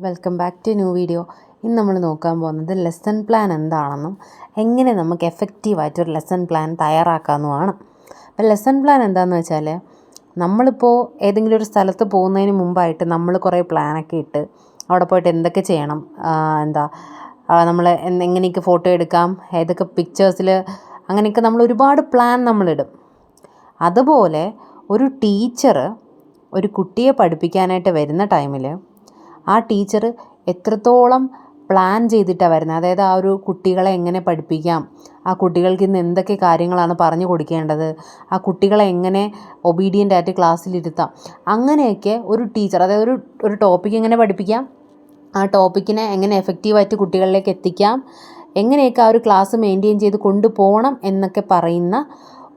Welcome back to new video. ഇന്ന് നമ്മൾ നോക്കാൻ പോകുന്നത് ലെസൺ പ്ലാൻ എന്താണെന്നും എങ്ങനെ നമുക്ക് എഫക്റ്റീവായിട്ടൊരു ലെസൺ പ്ലാൻ തയ്യാറാക്കാമെന്നുമാണ്. അപ്പോൾ ലെസൺ പ്ലാൻ എന്താണെന്ന് വെച്ചാൽ നമ്മളിപ്പോൾ ഏതെങ്കിലും ഒരു സ്ഥലത്ത് പോകുന്നതിന് മുമ്പായിട്ട് നമ്മൾ കുറേ പ്ലാനൊക്കെ ഇട്ട് അവിടെ പോയിട്ട് എന്തൊക്കെ ചെയ്യണം, നമ്മൾ എങ്ങനെയൊക്കെ ഫോട്ടോ എടുക്കാം, ഏതൊക്കെ പിക്ചേഴ്സിൽ, അങ്ങനെയൊക്കെ നമ്മൾ ഒരുപാട് പ്ലാൻ നമ്മളിടും. അതുപോലെ ഒരു ടീച്ചർ ഒരു കുട്ടിയെ പഠിപ്പിക്കാനായിട്ട് വരുന്ന ടൈമിൽ ആ ടീച്ചർ എത്രത്തോളം പ്ലാൻ ചെയ്തിട്ടാണ് വരുന്നത്, അതായത് ആ ഒരു കുട്ടികളെ എങ്ങനെ പഠിപ്പിക്കാം, ആ കുട്ടികൾക്ക് ഇന്ന് എന്തൊക്കെ കാര്യങ്ങളാണ് പറഞ്ഞു കൊടുക്കേണ്ടത്, ആ കുട്ടികളെ എങ്ങനെ ഒബീഡിയൻ്റ് ആയിട്ട് ക്ലാസ്സിലിരുത്താം, അങ്ങനെയൊക്കെ ഒരു ടീച്ചർ, അതായത് ഒരു ടോപ്പിക്ക് എങ്ങനെ പഠിപ്പിക്കാം, ആ ടോപ്പിക്കിനെ എങ്ങനെ എഫക്റ്റീവായിട്ട് കുട്ടികളിലേക്ക് എത്തിക്കാം, എങ്ങനെയൊക്കെ ആ ഒരു ക്ലാസ് മെയിൻറ്റെയിൻ ചെയ്ത് കൊണ്ടുപോകണം എന്നൊക്കെ പറയുന്ന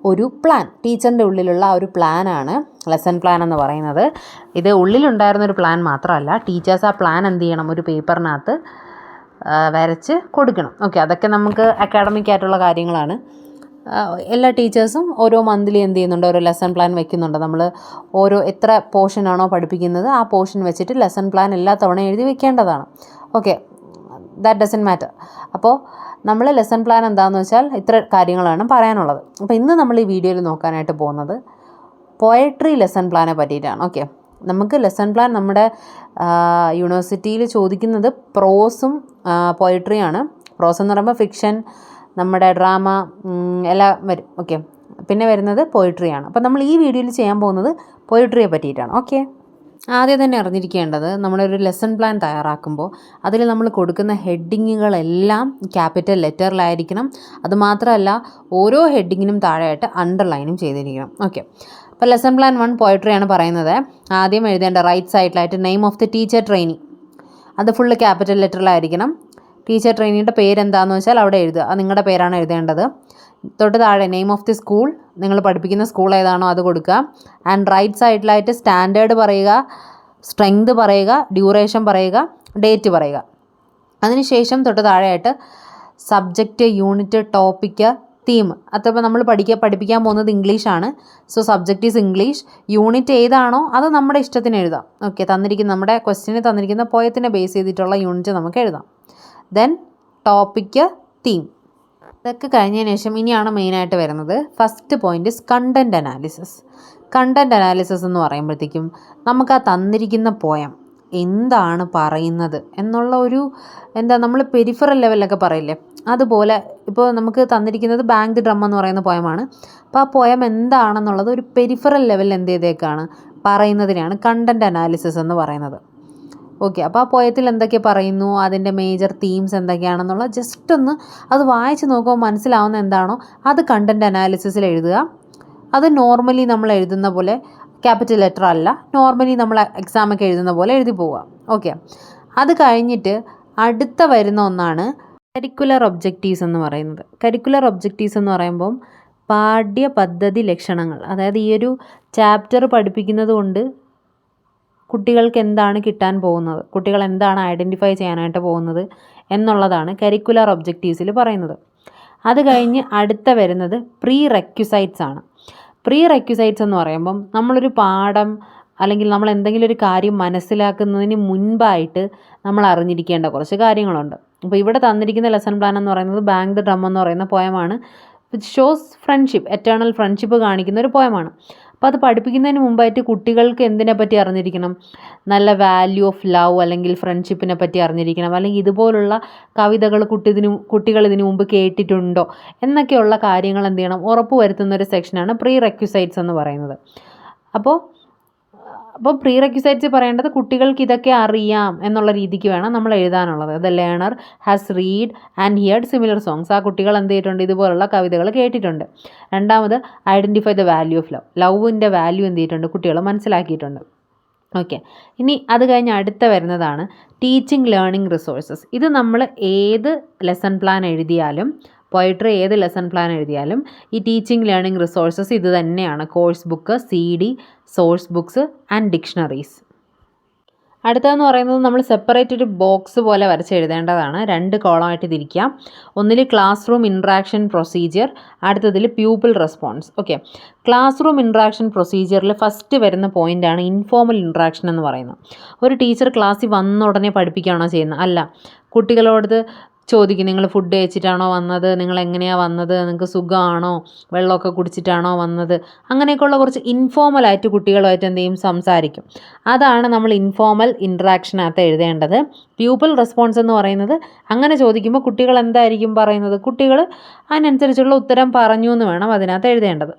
ഒരു പ്ലാൻ, ടീച്ചറിൻ്റെ ഉള്ളിലുള്ള ആ ഒരു പ്ലാനാണ് ലെസൺ പ്ലാൻ എന്ന് പറയുന്നത്. ഇത് ഉള്ളിലുണ്ടായിരുന്നൊരു പ്ലാൻ മാത്രമല്ല, ടീച്ചേഴ്സ് ആ പ്ലാൻ എന്ത് ചെയ്യണം, ഒരു പേപ്പറിനകത്ത് വരച്ച് കൊടുക്കണം. ഓക്കെ, അതൊക്കെ നമുക്ക് അക്കാഡമിക് ആയിട്ടുള്ള കാര്യങ്ങളാണ്. എല്ലാ ടീച്ചേഴ്സും ഓരോ മന്ത്ലി എന്ത് ചെയ്യുന്നുണ്ട്, ഓരോ ലെസൺ പ്ലാൻ വെക്കുന്നുണ്ട്. നമ്മൾ എത്ര പോർഷനാണോ പഠിപ്പിക്കുന്നത് ആ പോർഷൻ വെച്ചിട്ട് ലെസൺ പ്ലാൻ എല്ലാ തവണ എഴുതി വെക്കേണ്ടതാണ്. Okay, that doesn't matter. അപ്പോൾ നമ്മൾ ലെസൺ പ്ലാൻ എന്താണെന്ന് വെച്ചാൽ ഇത്ര കാര്യങ്ങളാണ് പറയാനുള്ളത്. അപ്പോൾ ഇന്ന് നമ്മൾ ഈ വീഡിയോയിൽ നോക്കാനായിട്ട് പോകുന്നത് പോയട്രി ലെസൺ പ്ലാനെ പറ്റിയിട്ടാണ്. ഓക്കെ, നമുക്ക് ലെസൺ പ്ലാൻ നമ്മുടെ യൂണിവേഴ്സിറ്റിയിൽ ചോദിക്കുന്നത് പ്രോസും പോയട്രിയാണ്. പ്രോസ് എന്ന് പറയുമ്പോൾ ഫിക്ഷൻ, നമ്മുടെ ഡ്രാമ എല്ലാം വരും. ഓക്കെ, പിന്നെ വരുന്നത് പോയട്രിയാണ്. അപ്പോൾ നമ്മൾ ഈ വീഡിയോയിൽ ചെയ്യാൻ പോകുന്നത് പോയട്രിയെ പറ്റിയിട്ടാണ്. ഓക്കെ, ആദ്യം തന്നെ അറിഞ്ഞിരിക്കേണ്ടത്, നമ്മളൊരു ലെസൺ പ്ലാൻ തയ്യാറാക്കുമ്പോൾ അതിൽ നമ്മൾ കൊടുക്കുന്ന ഹെഡിങ്ങുകളെല്ലാം ക്യാപിറ്റൽ ലെറ്ററിലായിരിക്കണം. അതുമാത്രമല്ല ഓരോ ഹെഡിങ്ങിനും താഴെയായിട്ട് അണ്ടർലൈനും ചെയ്തിരിക്കണം. ഓക്കെ, അപ്പോൾ ലെസൺ പ്ലാൻ 1 പോയട്രിയാണ് പറയുന്നത്. ആദ്യം എഴുതേണ്ട റൈറ്റ് സൈഡിലായിട്ട് name of the teacher trainee, അത് ഫുള്ള് ക്യാപിറ്റൽ ലെറ്ററിലായിരിക്കണം. ടീച്ചർ ട്രെയിനിയുടെ പേരെന്താണെന്ന് വെച്ചാൽ അവിടെ എഴുതുക, അത് നിങ്ങളുടെ പേരാണ് എഴുതേണ്ടത്. തൊട്ട് താഴെ നെയിം ഓഫ് ദി സ്കൂൾ, നിങ്ങൾ പഠിപ്പിക്കുന്ന സ്കൂൾ ഏതാണോ അത് കൊടുക്കുക. ആൻഡ് റൈറ്റ് സൈഡിലായിട്ട് സ്റ്റാൻഡേർഡ് പറയുക, സ്ട്രെങ്ത് പറയുക, ഡ്യൂറേഷൻ പറയുക, ഡേറ്റ് പറയുക. അതിനുശേഷം തൊട്ട് താഴെയായിട്ട് സബ്ജക്റ്റ്, യൂണിറ്റ്, ടോപ്പിക്ക്, തീം. അതപ്പോൾ നമ്മൾ പഠിപ്പിക്കാൻ പോകുന്നത് ഇംഗ്ലീഷാണ്. So subject is English. Unit ഏതാണോ അത് നമ്മുടെ ഇഷ്ടത്തിന് എഴുതാം. ഓക്കെ, നമ്മുടെ ക്വസ്റ്റ്യന് തന്നിരിക്കുന്ന പോയത്തിനെ ബേസ് ചെയ്തിട്ടുള്ള യൂണിറ്റ് നമുക്ക് എഴുതാം. Then topic, theme. ഇതൊക്കെ കഴിഞ്ഞതിന് ശേഷം ഇനിയാണ് മെയിനായിട്ട് വരുന്നത്. First point is content analysis. Content analysis എന്ന് പറയുമ്പോഴത്തേക്കും നമുക്ക് ആ തന്നിരിക്കുന്ന പോയം എന്താണ് പറയുന്നത് എന്നുള്ള ഒരു നമ്മൾ പെരിഫറൽ ലെവലിലൊക്കെ പറയില്ലേ, അതുപോലെ ഇപ്പോൾ നമുക്ക് തന്നിരിക്കുന്നത് ബാങ്ക് ദി ഡ്രം എന്ന് പറയുന്ന പോയമാണ്. അപ്പോൾ ആ പോയം എന്താണെന്നുള്ളത് ഒരു പെരിഫറൽ ലെവലിൽ എന്ത് ചെയ്തേക്കാണ് പറയുന്നതിനെയാണ് കണ്ടൻറ് അനാലിസിസ് എന്ന് പറയുന്നത്. ഓക്കെ, അപ്പോൾ ആ പോയത്തിൽ എന്തൊക്കെ പറയുന്നു, അതിൻ്റെ മേജർ തീംസ് എന്തൊക്കെയാണെന്നുള്ള ജസ്റ്റ് ഒന്ന് അത് വായിച്ച് നോക്കുമ്പോൾ മനസ്സിലാവുന്ന എന്താണോ അത് കണ്ടൻറ് അനാലിസിസിൽ എഴുതുക. അത് നോർമലി നമ്മൾ എഴുതുന്ന പോലെ ക്യാപിറ്റൽ ലെറ്റർ അല്ല, നോർമലി നമ്മൾ എക്സാമൊക്കെ എഴുതുന്ന പോലെ എഴുതി പോവുക. ഓക്കെ, അത് കഴിഞ്ഞിട്ട് അടുത്ത വരുന്ന ഒന്നാണ് കരിക്കുലർ ഒബ്ജക്റ്റീവ്സ് എന്ന് പറയുന്നത്. കരിക്കുലർ ഒബ്ജക്റ്റീവ്സ് എന്ന് പറയുമ്പം പാഠ്യപദ്ധതി ലക്ഷണങ്ങൾ, അതായത് ഈ ഒരു ചാപ്റ്റർ പഠിപ്പിക്കുന്നത് കൊണ്ട് കുട്ടികൾക്ക് എന്താണ് കിട്ടാൻ പോകുന്നത്, കുട്ടികൾ എന്താണ് ഐഡൻറ്റിഫൈ ചെയ്യാനായിട്ട് പോകുന്നത് എന്നുള്ളതാണ് കരിക്കുലർ ഒബ്ജക്റ്റീവ്സിൽ പറയുന്നത്. അത് കഴിഞ്ഞ് അടുത്ത വരുന്നത് പ്രീ റെക്യുസൈറ്റ്സ് ആണ്. പ്രീ റെക്യുസൈറ്റ്സ് എന്ന് പറയുമ്പം നമ്മളൊരു പാഠം അല്ലെങ്കിൽ നമ്മൾ എന്തെങ്കിലും ഒരു കാര്യം മനസ്സിലാക്കുന്നതിന് മുൻപായിട്ട് നമ്മൾ അറിഞ്ഞിരിക്കേണ്ട കുറച്ച് കാര്യങ്ങളുണ്ട്. അപ്പോൾ ഇവിടെ തന്നിരിക്കുന്ന ലെസൺ പ്ലാൻ എന്ന് പറയുന്നത് ബാങ്ക് ദ ഡ്രം എന്ന് പറയുന്ന പോയമാണ്. Which shows friendship, eternal friendship കാണിക്കുന്ന ഒരു പോയമാണ്. അപ്പോൾ അത് പഠിപ്പിക്കുന്നതിന് മുമ്പായിട്ട് കുട്ടികൾക്ക് എന്തിനെ പറ്റി അറിഞ്ഞിരിക്കണം, നല്ല വാല്യൂ ഓഫ് ലവ് അല്ലെങ്കിൽ ഫ്രണ്ട്ഷിപ്പിനെ പറ്റി അറിഞ്ഞിരിക്കണം, അല്ലെങ്കിൽ ഇതുപോലുള്ള കവിതകൾ കുട്ടികൾ ഇതിനു മുമ്പ് കേട്ടിട്ടുണ്ടോ എന്നൊക്കെയുള്ള കാര്യങ്ങൾ എന്ത് ചെയ്യണം, ഉറപ്പ് വരുത്തുന്ന ഒരു സെക്ഷനാണ് പ്രീ റെക്യുസൈറ്റ്സ് എന്ന് പറയുന്നത്. അപ്പോൾ പ്രീ റെക്യുസൈറ്റ്സ് പറയേണ്ടത് കുട്ടികൾക്ക് ഇതൊക്കെ അറിയാം എന്നുള്ള രീതിക്ക് വേണം നമ്മൾ എഴുതാനുള്ളത്. The learner has read and heard similar songs, ആ കുട്ടികൾ എന്ത് ചെയ്തിട്ടുണ്ട്, ഇതുപോലുള്ള കവിതകൾ കേട്ടിട്ടുണ്ട്. രണ്ടാമത് identify the value of love, ലവിൻ്റെ വാല്യൂ എന്ത് ചെയ്തിട്ടുണ്ട്, കുട്ടികൾ മനസ്സിലാക്കിയിട്ടുണ്ട്. ഓക്കെ, ഇനി അത് കഴിഞ്ഞ് അടുത്ത വരുന്നതാണ് ടീച്ചിങ് ലേണിംഗ് റിസോഴ്സസ്. ഇത് നമ്മൾ ഏത് ലെസൺ പ്ലാൻ എഴുതിയാലും, പോയട്രി ഏത് ലെസൺ പ്ലാൻ എഴുതിയാലും ഈ ടീച്ചിങ് ലേണിംഗ് റിസോഴ്സസ് ഇത് തന്നെയാണ്. Course book, CD, source books and dictionaries. അടുത്തതെന്ന് പറയുന്നത് നമ്മൾ സെപ്പറേറ്റ് ഒരു ബോക്സ് പോലെ വരച്ച് എഴുതേണ്ടതാണ്. 2 കോളമായിട്ട് തിരിക്കാം. ഒന്നിൽ ക്ലാസ് റൂം ഇൻട്രാക്ഷൻ പ്രൊസീജിയർ, അടുത്തതിൽ pupil response. Okay, class room interaction പ്രൊസീജിയറിൽ ഫസ്റ്റ് വരുന്ന പോയിൻ്റാണ് ഇൻഫോർമൽ ഇൻട്രാക്ഷൻ എന്ന് പറയുന്നത്. ഒരു ടീച്ചർ ക്ലാസ്സിൽ വന്ന ഉടനെ പഠിപ്പിക്കുകയാണോ ചെയ്യുന്നത്? അല്ല. കുട്ടികളോട് ചോദിക്കും, നിങ്ങൾ ഫുഡ് കഴിച്ചിട്ടാണോ വന്നത്, നിങ്ങൾ എങ്ങനെയാണ് വന്നത്, നിങ്ങൾക്ക് സുഖമാണോ, വെള്ളമൊക്കെ കുടിച്ചിട്ടാണോ വന്നത്, അങ്ങനെയൊക്കെയുള്ള കുറച്ച് ഇൻഫോർമലായിട്ട് കുട്ടികളുമായിട്ട് എന്ത് ചെയ്യും, സംസാരിക്കും. അതാണ് നമ്മൾ ഇൻഫോർമൽ ഇൻട്രാക്ഷനകത്ത് എഴുതേണ്ടത്. പ്യൂപ്പിൾ റെസ്പോൺസ് എന്ന് പറയുന്നത് അങ്ങനെ ചോദിക്കുമ്പോൾ കുട്ടികൾ എന്തായിരിക്കും പറയുന്നത്, കുട്ടികൾ അതിനനുസരിച്ചുള്ള ഉത്തരം പറഞ്ഞു എന്ന് വേണം അതിനകത്ത് എഴുതേണ്ടത്.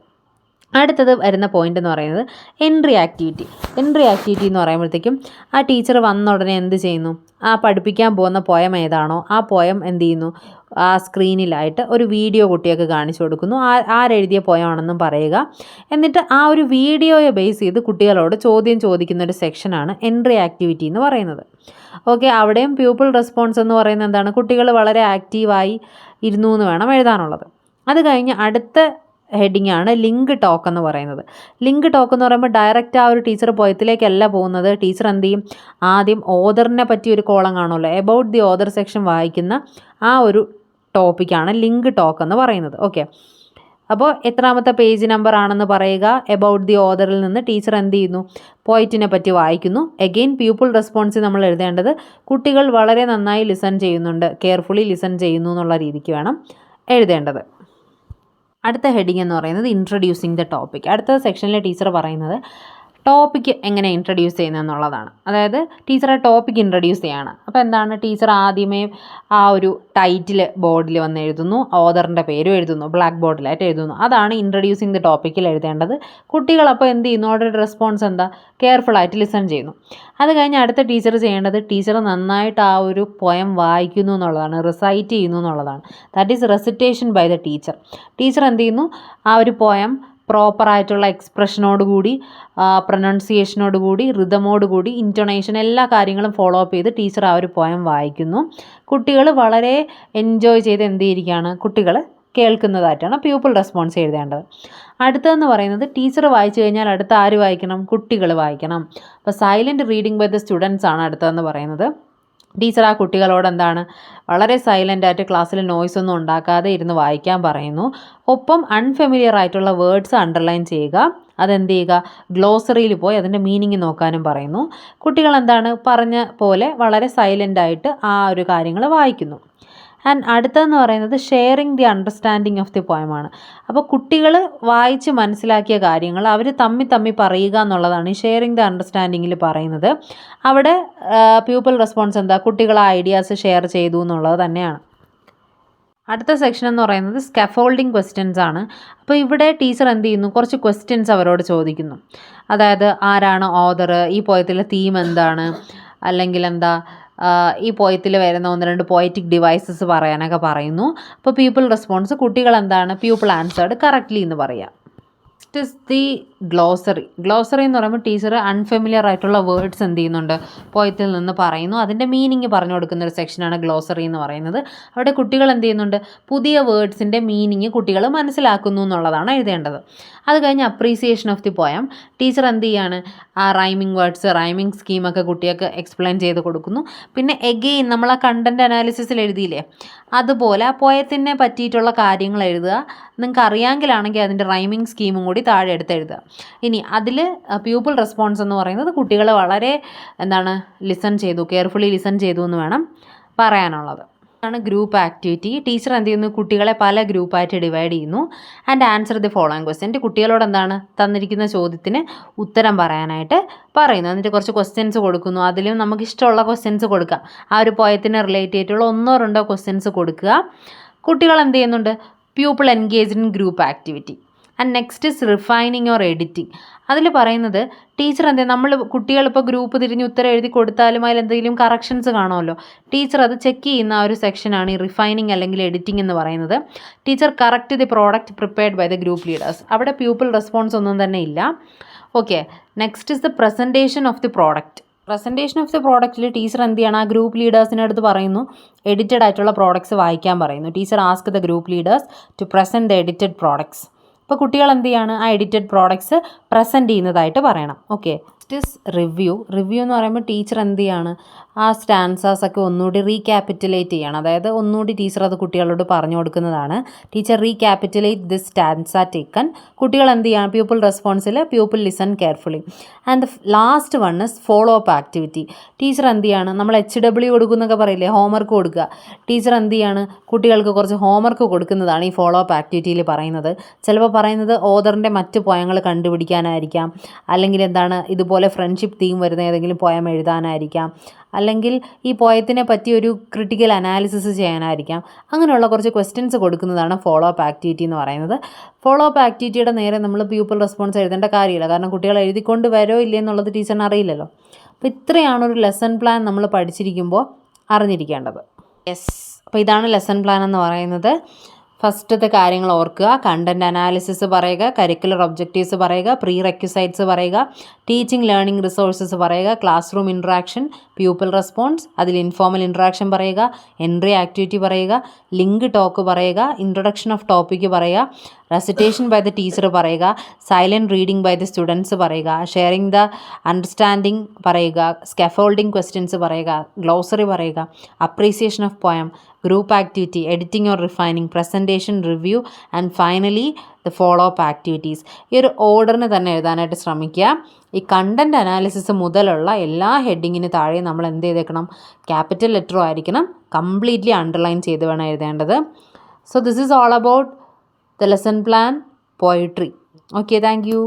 അടുത്തത് വരുന്ന പോയിൻ്റ് എന്ന് പറയുന്നത് എൻട്രി ആക്ടിവിറ്റി. എൻട്രി ആക്ടിവിറ്റി എന്ന് പറയുമ്പോഴത്തേക്കും ആ ടീച്ചർ വന്ന ഉടനെ എന്ത് ചെയ്യുന്നു, ആ പഠിപ്പിക്കാൻ പോകുന്ന പോയം ഏതാണോ ആ പോയം എന്ത് ചെയ്യുന്നു, ആ സ്ക്രീനിലായിട്ട് ഒരു വീഡിയോ കുട്ടിയൊക്കെ കാണിച്ചു കൊടുക്കുന്നു. ആരെഴുതിയ പോയമാണെന്നും പറയുക. എന്നിട്ട് ആ ഒരു വീഡിയോയെ ബേസ് ചെയ്ത് കുട്ടികളോട് ചോദ്യം ചോദിക്കുന്ന ഒരു സെക്ഷനാണ് എൻട്രി ആക്ടിവിറ്റി എന്ന് പറയുന്നത്. ഓക്കെ, അവിടെയും പ്യൂപ്പിൾ റെസ്പോൺസ് എന്ന് പറയുന്നത് എന്താണ്, കുട്ടികൾ വളരെ ആക്റ്റീവായി ഇരുന്നു എന്ന് വേണം എഴുതാനുള്ളത്. അത് കഴിഞ്ഞ് അടുത്ത ഹെഡിങ് ആണ് ലിങ്ക് ടോക്ക് എന്ന് പറയുന്നത്. ലിങ്ക് ടോക്ക് എന്ന് പറയുമ്പോൾ ഡയറക്റ്റ് ആ ഒരു ടീച്ചർ പോയത്തിലേക്കല്ല പോകുന്നത്. ടീച്ചർ എന്ത് ചെയ്യും, ആദ്യം ഓദറിനെ പറ്റി ഒരു കോളം കാണുമല്ലോ, എബൌട്ട് ദി ഓദർ സെക്ഷൻ വായിക്കുന്ന ആ ഒരു ടോപ്പിക്കാണ് ലിങ്ക് ടോക്ക് എന്ന് പറയുന്നത്. ഓക്കെ, അപ്പോൾ എത്രാമത്തെ പേജ് നമ്പർ ആണെന്ന് പറയുക. എബൌട്ട് ദി ഓദറിൽ നിന്ന് ടീച്ചർ എന്ത് ചെയ്യുന്നു, പോയിറ്റിനെ പറ്റി വായിക്കുന്നു. എഗെയിൻ പ്യൂപ്പിൾ റെസ്പോൺസ് നമ്മൾ എഴുതേണ്ടത് കുട്ടികൾ വളരെ നന്നായി ലിസൺ ചെയ്യുന്നുണ്ട്, കെയർഫുള്ളി ലിസൺ ചെയ്യുന്നു എന്നുള്ള രീതിക്ക് വേണം എഴുതേണ്ടത്. അടുത്ത ഹെഡിങ് എന്ന് പറയുന്നത് ഇൻട്രൊഡ്യൂസിങ് ദ ടോപ്പിക്. അടുത്ത സെക്ഷനിലെ ടീച്ചർ പറയുന്നത് ടോപ്പിക്ക് എങ്ങനെ ഇൻട്രൊഡ്യൂസ് ചെയ്യുന്നതെന്നുള്ളതാണ്. അതായത് ടീച്ചർ ആ ടോപ്പിക്ക് ഇൻട്രൊഡ്യൂസ് ചെയ്യാണ്. അപ്പോൾ എന്താണ്, ടീച്ചർ ആദ്യമേ ആ ഒരു ടൈറ്റിൽ ബോർഡിൽ വന്ന് എഴുതുന്നു, ഓദറിൻ്റെ പേരും എഴുതുന്നു, ബ്ലാക്ക് ബോർഡിലായിട്ട് എഴുതുന്നു. അതാണ് ഇൻട്രൊഡ്യൂസിങ് ദ ടോപ്പിക്കിൽ എഴുതേണ്ടത്. കുട്ടികളപ്പോൾ എന്ത് ചെയ്യുന്നു, അവരുടെ റെസ്പോൺസ് എന്താ, കെയർഫുള്ളായിട്ട് ലിസൺ ചെയ്യുന്നു. അത് കഴിഞ്ഞ് അടുത്ത ടീച്ചർ ചെയ്യേണ്ടത് ടീച്ചർ നന്നായിട്ട് ആ ഒരു പോയം വായിക്കുന്നു എന്നുള്ളതാണ്, റിസൈറ്റ് ചെയ്യുന്നു എന്നുള്ളതാണ്. That is recitation by the teacher. Teacher എന്ത് ചെയ്യുന്നു, ആ ഒരു പോയം പ്രോപ്പറായിട്ടുള്ള എക്സ്പ്രഷനോടുകൂടി, പ്രൊനൗൺസിയേഷനോടുകൂടി, റിതമോടുകൂടി, ഇൻറ്റൊണേഷൻ എല്ലാ കാര്യങ്ങളും ഫോളോ അപ്പ് ചെയ്ത് ടീച്ചർ ആ ഒരു പോയം വായിക്കുന്നു. കുട്ടികൾ വളരെ എൻജോയ് ചെയ്ത് എന്ത് ചെയ്തിരിക്കുകയാണ്, കുട്ടികൾ കേൾക്കുന്നതായിട്ടാണ് പ്യൂപ്പിൾ റെസ്പോൺസ് എഴുതേണ്ടത്. അടുത്തതെന്ന് പറയുന്നത് ടീച്ചർ വായിച്ചു കഴിഞ്ഞാൽ അടുത്ത ആര് വായിക്കണം, കുട്ടികൾ വായിക്കണം. അപ്പോൾ silent reading by the students ആണ് അടുത്തതെന്ന് പറയുന്നത്. ടീച്ചർ ആ കുട്ടികളോട് എന്താണ്, വളരെ സൈലൻ്റായിട്ട് ക്ലാസ്സിൽ നോയ്സ് ഒന്നും ഉണ്ടാക്കാതെ ഇരുന്ന് വായിക്കാൻ പറയുന്നു. ഒപ്പം അൺഫെമിലിയർ ആയിട്ടുള്ള വേർഡ്സ് അണ്ടർലൈൻ ചെയ്യുക. അതെന്ത് ചെയ്യുക, ഗ്ലോസറിയിൽ പോയി അതിൻ്റെ മീനിങ് നോക്കാനും പറയുന്നു. കുട്ടികൾ എന്താണ്, പറഞ്ഞ പോലെ വളരെ സൈലൻ്റായിട്ട് ആ ഒരു കാര്യങ്ങൾ വായിക്കുന്നു. ആൻഡ് അടുത്തതെന്ന് പറയുന്നത് sharing the understanding of the പോയമാണ്. അപ്പോൾ കുട്ടികൾ വായിച്ച് മനസ്സിലാക്കിയ കാര്യങ്ങൾ അവർ തമ്മി പറയുക എന്നുള്ളതാണ് ഈ ഷെയറിങ് ദി അണ്ടർസ്റ്റാൻഡിങ്ങിൽ പറയുന്നത്. അവിടെ പ്യൂപ്പിൾ റെസ്പോൺസ് എന്താ, കുട്ടികൾ ആ ഐഡിയാസ് ഷെയർ ചെയ്തു എന്നുള്ളത് തന്നെയാണ്. അടുത്ത സെക്ഷൻ എന്ന് പറയുന്നത് സ്കാഫോൾഡിങ് ക്വസ്റ്റ്യൻസ് ആണ്. അപ്പോൾ ഇവിടെ ടീച്ചർ എന്ത് ചെയ്യുന്നു, കുറച്ച് ക്വസ്റ്റ്യൻസ് അവരോട് ചോദിക്കുന്നു. അതായത് ആരാണ് ഓദർ, ഈ പോയത്തിലെ തീം എന്താണ്, അല്ലെങ്കിൽ എന്താ ഈ പോയത്തിൽ വരുന്ന 1-2 പോയറ്റിക് ഡിവൈസസ് പറയാനൊക്കെ പറയുന്നു. അപ്പോൾ പ്യൂപ്പിൾ റെസ്പോൺസ് കുട്ടികൾ എന്താണ്, പ്യൂപ്പിൾ ആൻസേർഡ് കറക്റ്റ്ലി എന്ന് പറയാം. Next is the glossary. Glossary എന്ന് പറയുമ്പോൾ ടീച്ചർ അൺഫെമിലിയർ ആയിട്ടുള്ള വേർഡ്സ് എന്ത് ചെയ്യുന്നുണ്ട്, പോയത്തിൽ നിന്ന് പറയുന്നു. അതിൻ്റെ മീനിങ് പറഞ്ഞു കൊടുക്കുന്ന ഒരു സെക്ഷനാണ് ഗ്ലോസറി എന്ന് പറയുന്നത്. അവിടെ കുട്ടികൾ എന്ത് ചെയ്യുന്നുണ്ട്, പുതിയ വേർഡ്സിൻ്റെ മീനിങ് കുട്ടികൾ മനസ്സിലാക്കുന്നു എന്നുള്ളതാണ് എഴുതേണ്ടത്. അത് കഴിഞ്ഞ് appreciation of the poem. Teacher എന്ത് ചെയ്യാണ്, ആ റൈമിങ് വേർഡ്സ്, റൈമിങ് സ്കീമൊക്കെ കുട്ടികൾക്ക് എക്സ്പ്ലെയിൻ ചെയ്ത് കൊടുക്കുന്നു. പിന്നെ എഗെയിൻ നമ്മൾ ആ കണ്ടൻറ് അനാലിസിസിൽ എഴുതിയില്ലേ, അതുപോലെ ആ പോയത്തിനെ പറ്റിയിട്ടുള്ള കാര്യങ്ങൾ എഴുതുക. നിങ്ങൾക്ക് അറിയാമെങ്കിലാണെങ്കിൽ അതിൻ്റെ റൈമിങ് സ്കീമും കൂടി താഴെ എടുത്ത് എഴുതുക. ഇനി അതിൽ പ്യൂപ്പിൾ റെസ്പോൺസ് എന്ന് പറയുന്നത് കുട്ടികൾ വളരെ എന്താണ്, ലിസൺ ചെയ്തു, കെയർഫുള്ളി ലിസൺ ചെയ്തു എന്ന് വേണം പറയാനുള്ളത്. ആണ് ഗ്രൂപ്പ് ആക്ടിവിറ്റി. ടീച്ചർ എന്ത് ചെയ്യുന്നു, കുട്ടികളെ പല ഗ്രൂപ്പായിട്ട് ഡിവൈഡ് ചെയ്യുന്നു. And answer the following question. കുട്ടികളോട് എന്താണ്, തന്നിരിക്കുന്ന ചോദ്യത്തിന് ഉത്തരം പറയാനായിട്ട് പറയുന്നു. എന്നിട്ട് കുറച്ച് ക്വസ്റ്റ്യൻസ് കൊടുക്കുന്നു. അതിലും നമുക്ക് ഇഷ്ടമുള്ള ക്വസ്റ്റ്യൻസ് കൊടുക്കാം. ആ ഒരു പോയത്തിന് റിലേറ്റ് ചെയ്തിട്ടുള്ള 1-2 ക്വസ്റ്റ്യൻസ് കൊടുക്കുക. കുട്ടികൾ എന്ത് ചെയ്യുന്നുണ്ട്, pupil engaged in group activity. And next is refining or editing. അതിൽ പറയുന്നത് ടീച്ചർ എന്ത്, നമ്മൾ കുട്ടികളിപ്പോൾ ഗ്രൂപ്പ് തിരിഞ്ഞ് ഉത്തരം എഴുതി കൊടുത്താലും അതിൽ എന്തെങ്കിലും കറക്ഷൻസ് കാണുമല്ലോ, ടീച്ചർ അത് ചെക്ക് ചെയ്യുന്ന ആ ഒരു സെക്ഷനാണ് ഈ റിഫൈനിങ് അല്ലെങ്കിൽ എഡിറ്റിംഗ് എന്ന് പറയുന്നത്. Teacher correct the product prepared by the group leaders. അവിടെ പ്യൂപ്പിൾ റെസ്പോൺസ് ഒന്നും തന്നെ ഇല്ല. Okay, next is the presentation of the product. Presentation of the പ്രോഡക്റ്റിൽ ടീച്ചർ എന്ത് ചെയ്യണം, ആ ഗ്രൂപ്പ് ലീഡേഴ്സിൻ്റെ അടുത്ത് പറയുന്നു എഡിറ്റഡ് ആയിട്ടുള്ള പ്രോഡക്ട്സ് വായിക്കാൻ പറയുന്നു. Teacher ask the group leaders to present the edited products. അപ്പോൾ കുട്ടികൾ എന്ത് ചെയ്യാണ്, ആ എഡിറ്റഡ് പ്രോഡക്ട്സ് പ്രസൻറ്റ് ചെയ്യുന്നതായിട്ട് പറയണം. ഓക്കെ, നെക്സ്റ്റ് ഇസ് റിവ്യൂ എന്ന് പറയുമ്പോൾ ടീച്ചർ എന്ത് ചെയ്യാണ്, ആ സ്റ്റാൻസാസ് ഒക്കെ ഒന്നുകൂടി റീക്യാപിറ്റുലേറ്റ് ചെയ്യണം. അതായത് ഒന്നുകൂടി ടീച്ചർ അത് കുട്ടികളോട് പറഞ്ഞു കൊടുക്കുന്നതാണ്. Teacher recapitulate this stanza taken. കുട്ടികൾ എന്ത് ചെയ്യണം, പ്യൂപ്പിൾ റെസ്പോൺസിൽ pupil listen carefully. And last one is follow up activity. Teacher എന്ത് ചെയ്യാണ്, നമ്മൾ HW കൊടുക്കുന്നൊക്കെ പറയില്ലേ, ഹോംവർക്ക് കൊടുക്കുക. ടീച്ചർ എന്ത് ചെയ്യാണ്, കുട്ടികൾക്ക് കുറച്ച് ഹോംവർക്ക് കൊടുക്കുന്നതാണ് ഈ ഫോളോ അപ്പ് ആക്ടിവിറ്റിയിൽ പറയുന്നത്. ചിലപ്പോൾ പറയുന്നത് ഓതറിൻ്റെ മറ്റ് പോയങ്ങൾ കണ്ടുപിടിക്കാനായിരിക്കാം, അല്ലെങ്കിൽ എന്താണ് ഇതുപോലെ ഫ്രണ്ട്ഷിപ്പ് തീം വരുന്ന ഏതെങ്കിലും പോയം എഴുതാനായിരിക്കാം, അല്ലെങ്കിൽ ഈ പോയത്തിനെ പറ്റി ഒരു ക്രിട്ടിക്കൽ അനാലിസിസ് ചെയ്യാനായിരിക്കാം. അങ്ങനെയുള്ള കുറച്ച് ക്വസ്റ്റ്യൻസ് കൊടുക്കുന്നതാണ് ഫോളോ അപ്പ് ആക്ടിവിറ്റി എന്ന് പറയുന്നത്. ഫോളോ അപ്പ് ആക്ടിവിറ്റിയുടെ നേരെ നമ്മൾ പ്യൂപ്പിൾ റെസ്പോൺസ് എഴുതേണ്ട കാര്യമില്ല, കാരണം കുട്ടികൾ എഴുതിക്കൊണ്ട് വരോ ഇല്ലേ എന്നുള്ളത് ടീച്ചറിന് അറിയില്ലല്ലോ. അപ്പോൾ ഇത്രയാണ് ഒരു ലെസൺ പ്ലാൻ നമ്മൾ പഠിച്ചിരിക്കുമ്പോൾ അറിഞ്ഞിരിക്കേണ്ടത്. യെസ്, അപ്പോൾ ഇതാണ് ലെസൺ പ്ലാൻ എന്ന് പറയുന്നത്. ഫസ്റ്റത്തെ കാര്യങ്ങൾ ഓർക്കുക. കണ്ടൻറ് അനാലിസിസ് പറയുക, കരിക്കുലർ ഒബ്ജക്റ്റീവ്സ് പറയുക, പ്രീ റെക്വിസൈറ്റ്സ് പറയുക, ടീച്ചിങ് ലേണിംഗ് റിസോഴ്സസ് പറയുക, class room interaction, pupil response, അതിൽ ഇൻഫോർമൽ ഇൻട്രാക്ഷൻ പറയുക, എൻട്രി ആക്ടിവിറ്റി പറയുക, ലിങ്ക് ടോക്ക് പറയുക, ഇൻട്രൊഡക്ഷൻ ഓഫ് ടോപ്പിക്ക് പറയുക, റെസിറ്റേഷൻ ബൈ ദ ടീച്ചർ പറയുക, silent reading by the students പറയുക, ഷെയറിംഗ് ദ അണ്ടർസ്റ്റാൻഡിംഗ് പറയുക, സ്കാഫോൾഡിംഗ് ക്വസ്റ്റ്യൻസ് പറയുക, ഗ്ലോസറി പറയുക, appreciation of poem, group activity, editing or refining, presentation, review and finally the follow up activities. ഈ ഒരു ഓർഡറിന് തന്നെ എഴുതാനായിട്ട് ശ്രമിക്കുക. ഈ കണ്ടൻറ് അനാലിസിസ് മുതലുള്ള എല്ലാ ഹെഡിങ്ങിന് താഴെ നമ്മൾ എന്ത് ചെയ്തേക്കണം, ക്യാപിറ്റൽ ലെറ്ററും ആയിരിക്കണം, കംപ്ലീറ്റ്ലി അണ്ടർലൈൻ ചെയ്ത് വേണം എഴുതേണ്ടത്. So this is all about the lesson plan poetry. Okay, thank you.